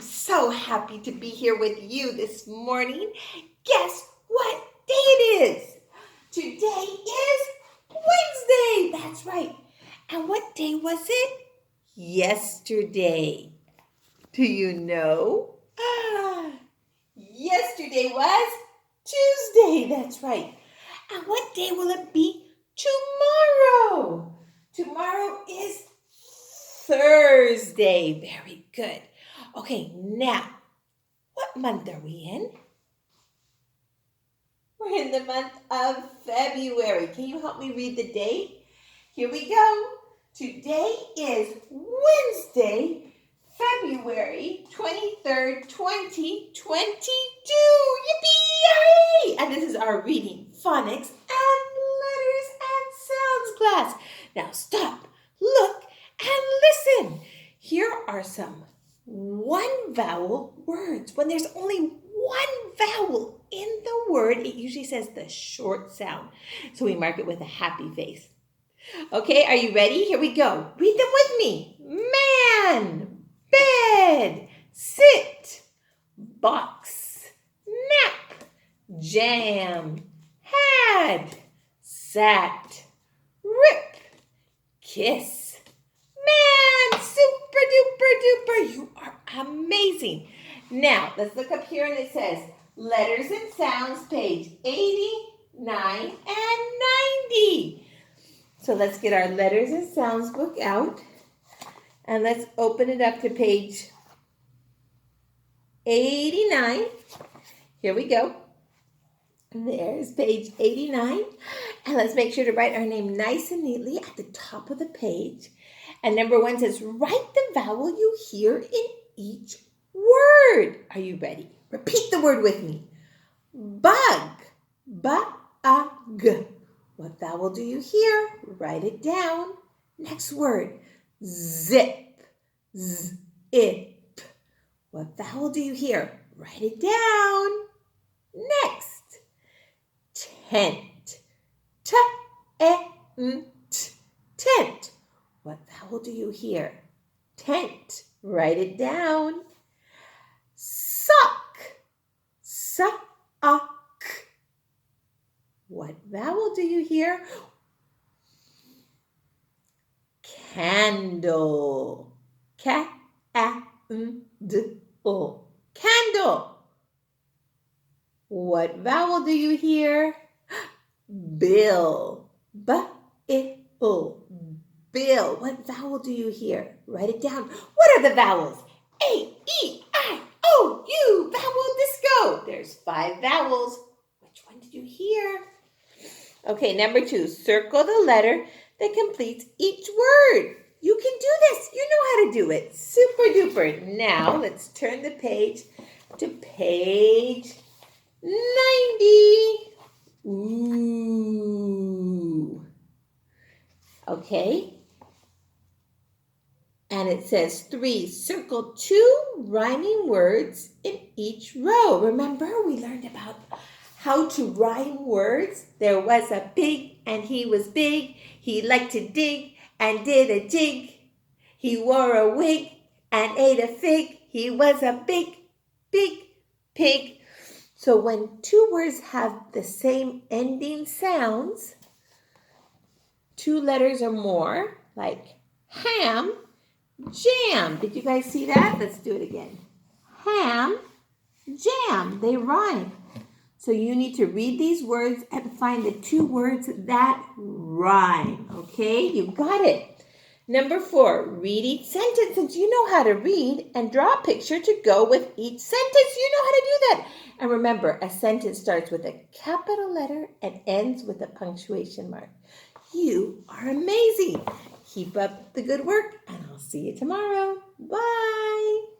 so happy to be here with you this morning. Guess what day it is? Today is Wednesday. That's right. And what day was it? Yesterday. Do you know? Yesterday was Tuesday. That's right. And what day will it be tomorrow? Tomorrow is Thursday. Very good. Okay, now, what month are we in? We're in the month of February. Can you help me read the date? Here we go. Today is Wednesday, February 23rd, 2022. Yippee! And this is our reading, phonics, and letters and sounds class. Now stop, look, and listen. Here are some one vowel words. When there's only one vowel in the word, it usually says the short sound. So we mark it with a happy face. Okay, are you ready? Here we go. Read them with me. Man, bed, sit, box, nap, jam, had, sat, rip, kiss. Man, super duper duper. You are amazing. Now, let's look up here and it says letters and sounds, page 89 and 90. So let's get our letters and sounds book out and let's open it up to page 89. Here we go. There's page 89. And let's make sure to write our name nice and neatly at the top of the page. And number 1 says, write the vowel you hear in each word. Are you ready? Repeat the word with me. Bug. Ba-a-g. What vowel do you hear? Write it down. Next word. Zip. Z-ip. What vowel do you hear? Write it down. Next. Tent. T-e-n-t. Tent. What vowel do you hear? Tent. Write it down. Sock. Sa-ak. What vowel do you hear? Candle. Ca-a-n-d-le. Candle. What vowel do you hear? Bill. B-i-l. Bill. What vowel do you hear? Write it down. What are the vowels? A-E-I-O-U. Vowel disco. There's 5 vowels. Which one did you hear? Okay, number 2. Circle the letter that completes each word. You can do this. You know how to do it. Super duper. Now, let's turn the page to page 90. Ooh. Okay. And it says 3. Circle 2 rhyming words in each row. Remember, we learned about how to rhyme words. There was a pig and he was big. He liked to dig and did a jig. He wore a wig and ate a fig. He was a big, big pig. So when 2 words have the same ending sounds, 2 letters or more, like ham, jam. Did you guys see that? Let's do it again. Ham, jam. They rhyme. So you need to read these words and find the 2 words that rhyme. Okay, you got it. Number 4, read each sentence. Since you know how to read, and draw a picture to go with each sentence. You know how to do that. And remember, a sentence starts with a capital letter and ends with a punctuation mark. You are amazing. Keep up the good work, and I'll see you tomorrow. Bye.